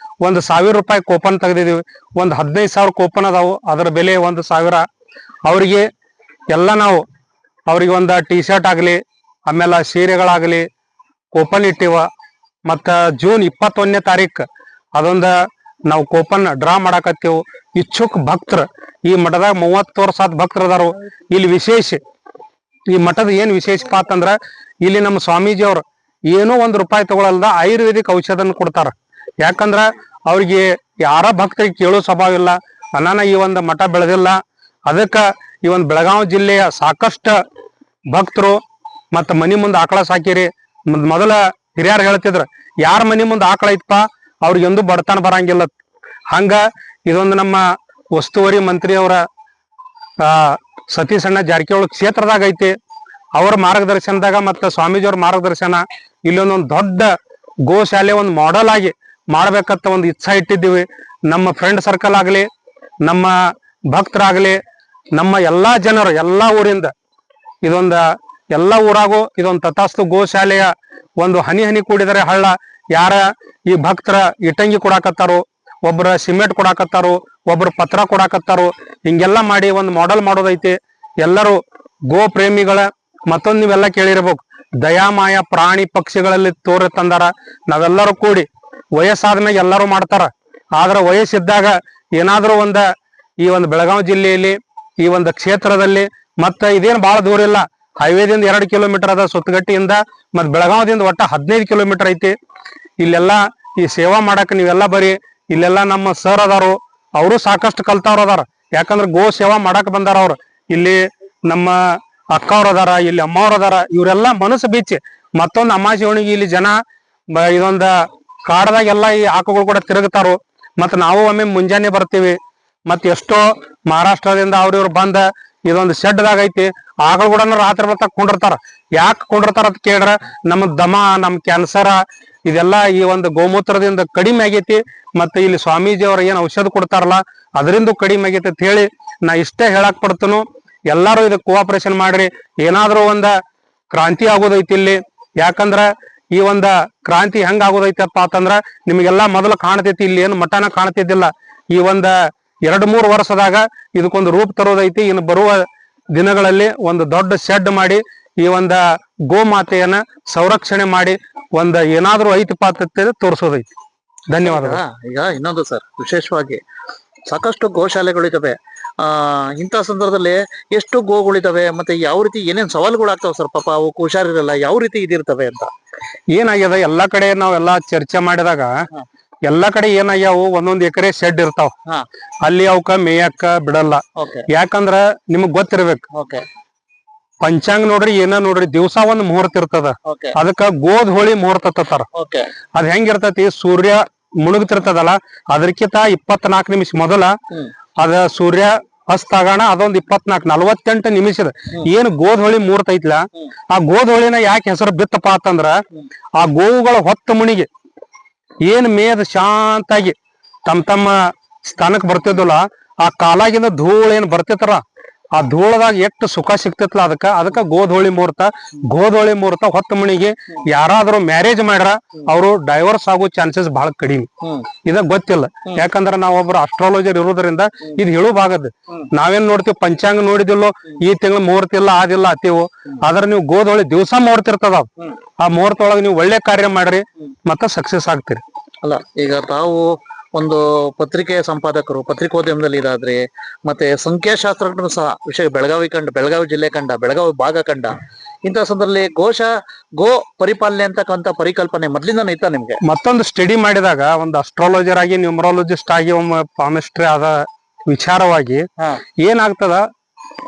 1,000 ರೂಪಾಯಿ ಕೂಪನ್ ತೆಗೆದಿದ್ದೀವಿ. ಒಂದು 15,000 ಕೂಪನ್ ಅದಾವು. ಅದರ ಬೆಲೆ 1,000. ಅವರಿಗೆ ಎಲ್ಲ ನಾವು ಅವ್ರಿಗೆ ಒಂದು ಟಿ ಶರ್ಟ್ ಆಗಲಿ, ಆಮೇಲೆ ಸೀರೆಗಳಾಗಲಿ ಕೂಪನ್ ಇಟ್ಟಿವ. ಮತ್ತ ಜೂನ್ 21ನೇ ತಾರೀಕು ಅದೊಂದು ನಾವು ಕೂಪನ್ ಡ್ರಾ ಮಾಡಾಕತ್ತೀವಿ. ಇಚ್ಛುಕ್ ಭಕ್ತರು ಈ ಮಠದಾಗ 30 ವರ್ಷ ಭಕ್ತರು ಅದಾರು. ಇಲ್ಲಿ ವಿಶೇಷ ಈ ಮಠದ ಏನ್ ವಿಶೇಷಪ್ಪ ಅಂತಂದ್ರ ಇಲ್ಲಿ ನಮ್ಮ ಸ್ವಾಮೀಜಿ ಅವ್ರು ಏನೋ 1 ರೂಪಾಯಿ ತಗೊಳಲ್ದ ಆಯುರ್ವೇದಿಕ್ ಔಷಧನ ಕೊಡ್ತಾರ. ಯಾಕಂದ್ರ ಅವ್ರಿಗೆ ಯಾರ ಭಕ್ತರಿಗೆ ಕೇಳೋ ಸ್ವಭಾವ ಇಲ್ಲ. ಅನಾನ ಈ ಒಂದು ಮಠ ಬೆಳೆದಿಲ್ಲ. ಅದಕ್ಕ ಈ ಒಂದು ಬೆಳಗಾವಿ ಜಿಲ್ಲೆಯ ಸಾಕಷ್ಟು ಭಕ್ತರು ಮತ್ತ ಮನಿ ಮುಂದೆ ಆಕಳ ಸಾಕಿರಿ. ಮೊದಲ ಹಿರಿಯರು ಹೇಳ್ತಿದ್ರ, ಯಾರ ಮನಿ ಮುಂದೆ ಆಕಳ ಐತಪ್ಪ ಅವ್ರಿಗೆ ಎಂದು ಬಡತನ ಬರಂಗಿಲ್ಲ. ಹಂಗ ಇದೊಂದು ನಮ್ಮ ಉಸ್ತುವಾರಿ ಮಂತ್ರಿಯವರ ಸತೀಶಣ್ಣ ಜಾರಕಿಹೊಳಿ ಕ್ಷೇತ್ರದಾಗ ಐತಿ. ಅವರ ಮಾರ್ಗದರ್ಶನದಾಗ ಮತ್ತ ಸ್ವಾಮೀಜಿಯವ್ರ ಮಾರ್ಗದರ್ಶನ ಇಲ್ಲೊಂದೊಂದು ದೊಡ್ಡ ಗೋಶಾಲೆ ಒಂದು ಮಾಡೆಲ್ ಆಗಿ ಮಾಡ್ಬೇಕಂತ ಒಂದು ಇಚ್ಛಾ ಇಟ್ಟಿದ್ದೀವಿ. ನಮ್ಮ ಫ್ರೆಂಡ್ ಸರ್ಕಲ್ ಆಗ್ಲಿ, ನಮ್ಮ ಭಕ್ತರಾಗ್ಲಿ, ನಮ್ಮ ಎಲ್ಲಾ ಜನರು ಎಲ್ಲಾ ಊರಿಂದ ಎಲ್ಲ ಊರಾಗೂ ಇದೊಂದು ತಥಾಸ್ತು ಗೋಶಾಲೆಯ ಒಂದು ಹನಿ ಹನಿ ಕೂಡಿದರೆ ಹಳ್ಳ. ಯಾರ ಈ ಭಕ್ತರ ಇಟ್ಟಂಗಿ ಕೊಡಾಕತ್ತಾರೋ, ಒಬ್ರ ಸಿಮೆಂಟ್ ಕೊಡಾಕತ್ತಾರೋ, ಒಬ್ರು ಪತ್ರ ಕೊಡಾಕತ್ತಾರೋ, ಹಿಂಗೆಲ್ಲ ಮಾಡಿ ಒಂದು ಮಾಡೆಲ್ ಮಾಡೋದೈತಿ. ಎಲ್ಲರೂ ಗೋ ಪ್ರೇಮಿಗಳ ಮತ್ತೊಂದು ನೀವೆಲ್ಲ ಕೇಳಿರ್ಬೇಕು, ದಯಾಮಾಯ ಪ್ರಾಣಿ ಪಕ್ಷಿಗಳಲ್ಲಿ ತೋರ ತಂದಾರ. ನಾವೆಲ್ಲರೂ ಕೂಡಿ ವಯಸ್ಸಾದ್ಮೇಲೆ ಎಲ್ಲರೂ ಮಾಡ್ತಾರ. ಆದ್ರ ವಯಸ್ಸಿದ್ದಾಗ ಏನಾದ್ರೂ ಈ ಒಂದು ಬೆಳಗಾವಿ ಜಿಲ್ಲೆಯಲ್ಲಿ ಈ ಒಂದು ಕ್ಷೇತ್ರದಲ್ಲಿ ಮತ್ತ ಇದೇನು ಬಹಳ ದೂರ ಇಲ್ಲ, ಹೈವೇದಿಂದ 2 ಕಿಲೋಮೀಟರ್ ಅದ ಸುತ್ತಗಟ್ಟಿಯಿಂದ. ಮತ್ ಬೆಳಗಾವದಿಂದ ಒಟ್ಟ 15 ಕಿಲೋಮೀಟರ್ ಐತಿ. ಇಲ್ಲೆಲ್ಲ ಈ ಸೇವಾ ಮಾಡಕ್ ನೀವೆಲ್ಲ ಬರೀ. ಇಲ್ಲೆಲ್ಲ ನಮ್ಮ ಸರ್ ಅದಾರು, ಅವರು ಸಾಕಷ್ಟು ಕಲ್ತವ್ರ ಅದಾರ. ಯಾಕಂದ್ರ ಗೋ ಸೇವಾ ಮಾಡಕ್ ಬಂದಾರ ಅವ್ರು. ಇಲ್ಲಿ ನಮ್ಮ ಅಕ್ಕವ್ರ ಅದಾರ, ಇಲ್ಲಿ ಅಮ್ಮವ್ರ ಅದಾರ. ಇವರೆಲ್ಲ ಮನಸ್ಸು ಬೀಚಿ ಮತ್ತೊಂದು ಅಮಾಶಿವಣಿಗೆ ಇಲ್ಲಿ ಜನ ಇದೊಂದ ಕಾಡದಾಗೆಲ್ಲ ಈ ಆಕುಗಳು ಕೂಡ ತಿರುಗುತ್ತಾರು. ಮತ್ ನಾವು ಒಮ್ಮೆ ಮುಂಜಾನೆ ಬರ್ತೀವಿ. ಮತ್ ಎಷ್ಟೋ ಮಹಾರಾಷ್ಟ್ರದಿಂದ ಅವ್ರಿವ್ರು ಬಂದ ಇದೊಂದು ಶೆಡ್ದಾಗ ಐತಿ. ಆಕಳು ಕೂಡ ರಾತ್ರಿ ಬರ್ತಾ ಕುಂಡಿರ್ತಾರ. ಯಾಕೆ ಕುಂಡಿರ್ತಾರ ಅಂತ ಕೇಳ್ರ, ನಮ್ ದಮ, ನಮ್ ಕ್ಯಾನ್ಸರ್ ಇದೆಲ್ಲ ಈ ಒಂದು ಗೋಮೂತ್ರದಿಂದ ಕಡಿಮೆ ಆಗೈತಿ. ಮತ್ತೆ ಇಲ್ಲಿ ಸ್ವಾಮೀಜಿ ಅವ್ರ ಏನ್ ಔಷಧ ಕೊಡ್ತಾರಲ್ಲ ಅದರಿಂದ ಕಡಿಮೆ ಆಗೈತಿ ಅಂತ ಹೇಳಿ ನಾ ಇಷ್ಟೇ ಹೇಳಕ್ ಪಡ್ತನು. ಎಲ್ಲಾರು ಇದಕ್ಕೆ ಕೋಆಪರೇಷನ್ ಮಾಡ್ರಿ. ಏನಾದ್ರೂ ಕ್ರಾಂತಿ ಆಗೋದೈತಿ ಇಲ್ಲಿ. ಯಾಕಂದ್ರ ಈ ಕ್ರಾಂತಿ ಹೆಂಗ್ ಆಗೋದೈತಪ್ಪ ಅಂತಂದ್ರ ನಿಮಗೆಲ್ಲಾ ಮೊದಲು ಕಾಣ್ತೈತಿ, ಇಲ್ಲಿ ಏನು ಮಠನ ಕಾಣ್ತಿದ್ದಿಲ್ಲ. ಈ 2-3 ವರ್ಷದಾಗ ಇದಕ್ಕೊಂದು ರೂಪ ತರೋದೈತಿ. ಇನ್ನು ಬರುವ ದಿನಗಳಲ್ಲಿ ಒಂದು ದೊಡ್ಡ ಶೆಡ್ ಮಾಡಿ ಈ ಗೋಮಾತೆಯನ್ನ ಸಂರಕ್ಷಣೆ ಮಾಡಿ ಏನಾದ್ರೂ ಐತಿಪ್ಪ ಅಂತ ತೋರಿಸೋದೈತಿ. ಧನ್ಯವಾದಗಳು. ಈಗ ಇನ್ನೊಂದು ಸರ್, ವಿಶೇಷವಾಗಿ ಸಾಕಷ್ಟು ಗೋಶಾಲೆಗಳಿದಾವೆ. ಇಂಥ ಸಂದರ್ಭದಲ್ಲಿ ಎಷ್ಟು ಗೋಗಳಿದಾವೆ, ಮತ್ತೆ ಯಾವ ರೀತಿ ಏನೇನ್ ಸವಾಲುಗಳಾಗ್ತಾವ ಸರ್? ಪಾಪ ಅವು ಹುಷಾರಿರಲ್ಲ, ಯಾವ ರೀತಿ ಇದಿರ್ತವೆ ಅಂತ ಏನಾಗ್ಯದ ಎಲ್ಲಾ ಕಡೆ ನಾವೆಲ್ಲಾ ಚರ್ಚೆ ಮಾಡಿದಾಗ ಎಲ್ಲಾ ಕಡೆ ಏನಾಗ್ಯಾವು, 1 ಎಕರೆ ಶೆಡ್ ಇರ್ತಾವ. ಅಲ್ಲಿ ಅವಕ್ಕ ಮೇಯಕ್ಕ ಬಿಡಲ್ಲ. ಯಾಕಂದ್ರ ನಿಮಗ್ ಗೊತ್ತಿರ್ಬೇಕು, ಪಂಚಾಂಗ ನೋಡ್ರಿ ಏನ ನೋಡ್ರಿ ದಿವಸ ಒಂದ್ ಮುಹೂರ್ತ ಇರ್ತದ. ಅದಕ್ಕ ಗೋದ್ ಹೋಳಿ ಮುಹೂರ್ತ ತತ್ತಾರ. ಅದ್ ಹೆಂಗಿರ್ತತಿ, ಸೂರ್ಯ ಮುಳುಗ್ತಿರ್ತದಲ್ಲ ಅದಕ್ಕಿಂತ 24 ನಿಮಿಷ ಮೊದಲ ಅದ ಸೂರ್ಯ ಅಸ್ತಾಗಣ ಅದೊಂದ್ 48 ನಿಮಿಷದ ಏನ್ ಗೋಧೋಳಿ ಮುಹೂರ್ತ ಐತ್ಲ, ಆ ಗೋಧೋಳಿನ ಯಾಕೆ ಹೆಸರು ಬಿತ್ತಪ್ಪ ಅಂತಂದ್ರ ಆ ಗೋವುಗಳ ಹೊತ್ತ ಮುಣಿಗೆ ಏನ್ ಮೇಯದ ಶಾಂತಾಗಿ ತಮ್ಮ ಸ್ಥಾನಕ್ ಬರ್ತಿದ್ವಲ್ಲ, ಆ ಕಾಲಾಗಿಂದ ಧೂಳ ಏನ್ ಬರ್ತಿತ್ತಲ್ಲ ಆ ಧೂಳದಾಗ ಎಷ್ಟು ಸುಖ ಸಿಕ್ತಿತ್ಲ ಅದಕ್ಕ ಗೋಧೋಳಿ ಮುಹೂರ್ತ ಹೊತ್ತ ಮುಣಿಗೆ ಯಾರಾದ್ರೂ ಮ್ಯಾರೇಜ್ ಮಾಡ್ರ ಅವರು ಡೈವರ್ಸ್ ಆಗೋ ಚಾನ್ಸಸ್ ಬಹಳ ಕಡಿಮೆ. ಇದ ಗೊತ್ತಿಲ್ಲ. ಯಾಕಂದ್ರ ನಾವೊಬ್ರು ಅಸ್ಟ್ರಾಲಜರ್ ಇರೋದ್ರಿಂದ ಇದು ಹೇಳುವಾಗದ. ನಾವೇನ್ ನೋಡ್ತೀವಿ, ಪಂಚಾಂಗ ನೋಡಿದಿಲ್ಲೋ ಈ ತಿಂಗಳ ಮುಹೂರ್ತ ಇಲ್ಲ ಅದಿಲ್ಲ ಅತ್ತೀವು. ಆದ್ರ ನೀವು ಗೋಧೋಳಿ ದಿವಸ ಮುಹೂರ್ತ ಇರ್ತದ. ಆ ಮುಹೂರ್ತ ಒಳಗ ನೀವು ಒಳ್ಳೆ ಕಾರ್ಯ ಮಾಡ್ರಿ ಮತ್ತ ಸಕ್ಸಸ್ ಆಗ್ತೀರಿ. ಅಲ್ಲ, ಈಗ ತಾವು ಒಂದು ಪತ್ರಿಕೆಯ ಸಂಪಾದಕರು, ಪತ್ರಿಕೋದ್ಯಮದಲ್ಲಿ ಇದಾದ್ರೆ, ಮತ್ತೆ ಸಂಖ್ಯಾಶಾಸ್ತ್ರಜ್ಞರು ಸಹ, ವಿಷಯ ಬೆಳಗಾವಿ ಜಿಲ್ಲೆ ಕಂಡ, ಬೆಳಗಾವಿ ಭಾಗ ಕಂಡ. ಇಂಥ ಸಂದರ್ಭದಲ್ಲಿ ಗೋ ಪರಿಪಾಲನೆ ಅಂತಕ್ಕಂಥ ಪರಿಕಲ್ಪನೆ ಮೊದ್ಲಿಂದ ಇತ್ತ ನಿಮ್ಗೆ? ಮತ್ತೊಂದು ಸ್ಟಡಿ ಮಾಡಿದಾಗ ಒಂದು ಅಸ್ಟ್ರಾಲಜರ್ ಆಗಿ, ನ್ಯೂಮರಾಲಜಿಸ್ಟ್ ಆಗಿ, ಪಾಮಿಸ್ಟ್ರಿ ಆದ ವಿಚಾರವಾಗಿ ಏನಾಗ್ತದ,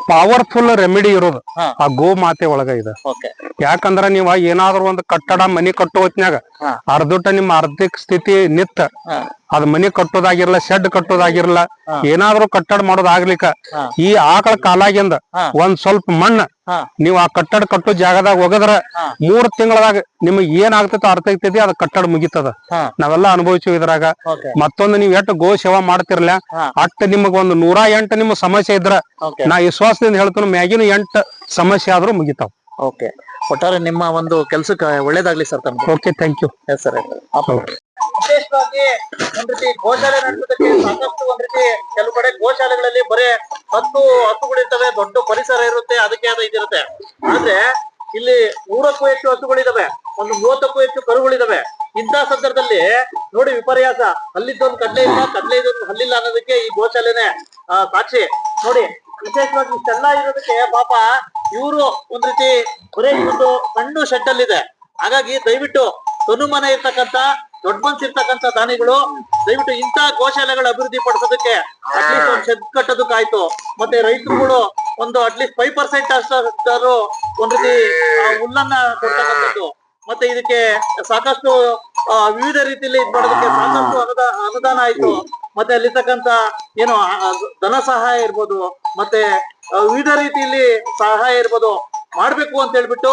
ಪವರ್ಫುಲ್ ರೆಮಿಡಿ ಇರೋದು ಹಾ. ಆ ಗೋ ಮಾತೆ ಒಳಗ ಇದೆ. ಓಕೆ ಯಾಕಂದ್ರ ನೀವ್ ಏನಾದ್ರು ಒಂದು ಕಟ್ಟಡ ಮನಿ ಕಟ್ಟೋ ಹೊತ್ನ್ಯಾಗ ಹಾ. ಅರ್ಧಟ ನಿಮ್ಮ ಆರ್ಥಿಕ ಸ್ಥಿತಿ ನಿತ್ತ ಹಾ. ಅದ್ ಮನಿ ಕಟ್ಟೋದಾಗಿರ್ಲ ಶೆಡ್ ಕಟ್ಟೋದಾಗಿರ್ಲ ಹಾ. ಏನಾದ್ರು ಕಟ್ಟಡ ಮಾಡೋದಾಗ್ಲಿಕ್ಕ ಹಾ. ಈ ಆಕಳ ಕಾಲಾಗಿಂದ ಹಾ. ಒಂದ್ ಸ್ವಲ್ಪ ಮಣ್ಣ ಹಾ. ನೀವ್ ಆ ಕಟ್ಟಡ ಕಟ್ಟೋ ಜಾಗದಾಗ ಒಗದ್ರ ಹಾ. 3 ತಿಂಗಳದಾಗ ನಿಮಗ್ ಏನ್ ಆಗ್ತೈತೋ ಅರ್ಥ ಆಗ್ತೈತಿ ಅದ್ ಕಟ್ಟಡ ಮುಗಿತದ. ಹಾ. ನಾವೆಲ್ಲ ಅನುಭವಿಸಿವಿ ಇದ್ರಾಗ. ಓಕೆ ಮತ್ತೊಂದು ನೀವ್ ಎಷ್ಟ್ ಗೋ ಸೇವಾ ಮಾಡ್ತಿರ್ಲ ಹಾ. ಅಟ್ಟ ನಿಮಗ್ ಒಂದು 108 ನಿಮ್ ಸಮಸ್ಯೆ ಇದ್ರ ಓಕೆ ನಾ ವಿಶ್ವಾಸದಿಂದ ಹೇಳ್ತಾನ ಮ್ಯಾಗಿನ 8 ಸಮಸ್ಯೆ ಆದ್ರೂ ಮುಗಿತಾವ. ಓಕೆ ಒಟ್ಟಾರೆ ನಿಮ್ಮ ಒಂದು ಕೆಲ್ಸಕ್ಕೆ ಒಳ್ಳೇದಾಗ್ಲಿ ಸರ್ ತಮ್ಗೆ. Okay thank you. Yes sir. ವಿಶೇಷವಾಗಿ ಒಂದ್ ರೀತಿ ಗೋಶಾಲೆ ನಡೆಸೋದಕ್ಕೆ ಸಾಕಷ್ಟು ಒಂದ್ ರೀತಿ ಕೆಲವು ಕಡೆ ಗೋಶಾಲೆಗಳಲ್ಲಿ ಬರೇ 10 ಹಸುಗಳಿರ್ತವೆ, ದೊಡ್ಡ ಪರಿಸರ ಇರುತ್ತೆ, ಅದಕ್ಕೆ ಆದ ಇದಿರುತ್ತೆ. ಆದ್ರೆ ಇಲ್ಲಿ 100ಕ್ಕೂ ಹೆಚ್ಚು ಹಸುಗಳಿದಾವೆ, ಒಂದು 30ಕ್ಕೂ ಹೆಚ್ಚು ಕರುಗಳಿದಾವೆ. ಇಂಥ ಸಂದರ್ಭದಲ್ಲಿ ನೋಡಿ ವಿಪರ್ಯಾಸ, ಅಲ್ಲಿದ್ದೊಂದು ಕಡ್ಲೆ ಇಲ್ಲ, ಕಡ್ಲೆ ಇದ್ದೊಂದು ಹಲ್ಲಿಲ್ಲ ಅನ್ನೋದಕ್ಕೆ ಈ ಗೋಶಾಲೆನೆ ಸಾಕ್ಷಿ. ನೋಡಿ ವಿಶೇಷವಾಗಿ ಇಷ್ಟೆಲ್ಲ ಇರೋದಕ್ಕೆ ಪಾಪ ಇವರು ಒಂದ್ ರೀತಿ ಬರೀ ಒಂದು ಸಣ್ಣ ಶೆಡ್ ಅಲ್ಲಿ ಇದೆ. ಹಾಗಾಗಿ ದಯವಿಟ್ಟು ತನುಮನ ಇರ್ತಕ್ಕಂತ ದೊಡ್ಡ ಮನ್ಸ್ ಇರ್ತಕ್ಕಂತ ದಾನಿಗಳು ದಯವಿಟ್ಟು ಇಂಥ ಗೋಶಾಲೆಗಳ ಅಭಿವೃದ್ಧಿ ಪಡಿಸೋದಕ್ಕೆ ಅಟ್ಲೀಸ್ಟ್ ಒಂದು ಶೆಡ್ ಕಟ್ಟೋದಕ್ಕಾಯ್ತು. ಮತ್ತೆ ರೈತರುಗಳು ಒಂದು ಅಟ್ಲೀಸ್ಟ್ 5% ಅಷ್ಟಾದ್ರು ಒಂದ್ ರೀತಿ ಹುಲ್ಲನ್ನ ಕೊಡ್ತಕ್ಕಂಥದ್ದು, ಮತ್ತೆ ಇದಕ್ಕೆ ಸಾಕಷ್ಟು ವಿವಿಧ ರೀತಿಯಲ್ಲಿ ಇದ್ ಮಾಡೋದಕ್ಕೆ ಸಾಕಷ್ಟು ಅನುದಾನ ಆಯ್ತು. ಮತ್ತೆ ಅಲ್ಲಿರ್ತಕ್ಕಂತ ಏನು ಧನ ಸಹಾಯ ಇರ್ಬೋದು, ಮತ್ತೆ ವಿವಿಧ ರೀತಿಯಲ್ಲಿ ಸಹಾಯ ಇರ್ಬೋದು ಮಾಡ್ಬೇಕು ಅಂತ ಹೇಳ್ಬಿಟ್ಟು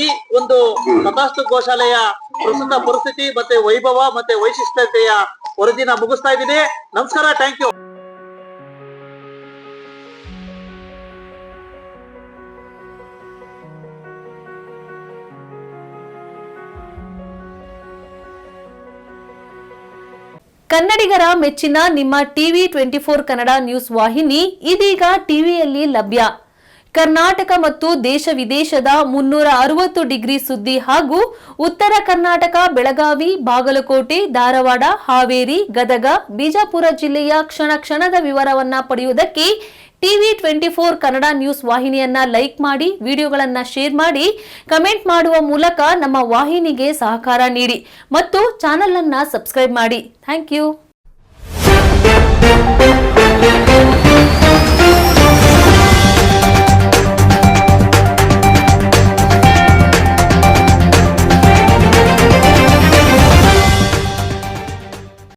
ಈ ಒಂದು ತಥಾಸ್ತು ಗೋಶಾಲೆಯ ಪ್ರಸ್ತುತ ಪರಿಸ್ಥಿತಿ ಮತ್ತೆ ವೈಭವ ಮತ್ತೆ ವೈಶಿಷ್ಟ್ಯತೆಯ ವರದಿನ ಮುಗಿಸ್ತಾ ಇದ್ದೀನಿ. ನಮಸ್ಕಾರ, ಥ್ಯಾಂಕ್ ಯು. ಕನ್ನಡಿಗರ ಮೆಚ್ಚಿನ ನಿಮ್ಮ ಟಿವಿ 24 ಕನ್ನಡ ನ್ಯೂಸ್ ವಾಹಿನಿ ಇದೀಗ ಟಿವಿಯಲ್ಲಿ ಲಭ್ಯ. ಕರ್ನಾಟಕ ಮತ್ತು ದೇಶ ವಿದೇಶದ 360 ಡಿಗ್ರಿ ಸುದ್ದಿ ಹಾಗೂ ಉತ್ತರ ಕರ್ನಾಟಕ, ಬೆಳಗಾವಿ, ಬಾಗಲಕೋಟೆ, ಧಾರವಾಡ, ಹಾವೇರಿ, ಗದಗ, ಬಿಜಾಪುರ ಜಿಲ್ಲೆಯ ಕ್ಷಣ ಕ್ಷಣದ ವಿವರವನ್ನ ಪಡೆಯುವುದಕ್ಕೆ ಟಿವಿ 24 ಕನ್ನಡ ನ್ಯೂಸ್ ವಾಹಿನಿಯನ್ನ ಲೈಕ್ ಮಾಡಿ, ವಿಡಿಯೋಗಳನ್ನ ಶೇರ್ ಮಾಡಿ, ಕಮೆಂಟ್ ಮಾಡುವ ಮೂಲಕ ನಮ್ಮ ವಾಹಿನಿಗೆ ಸಹಕಾರ ನೀಡಿ ಮತ್ತು ಚಾನೆಲ್ ಅನ್ನ ಸಬ್ಸ್ಕ್ರೈಬ್ ಮಾಡಿ. Thank you.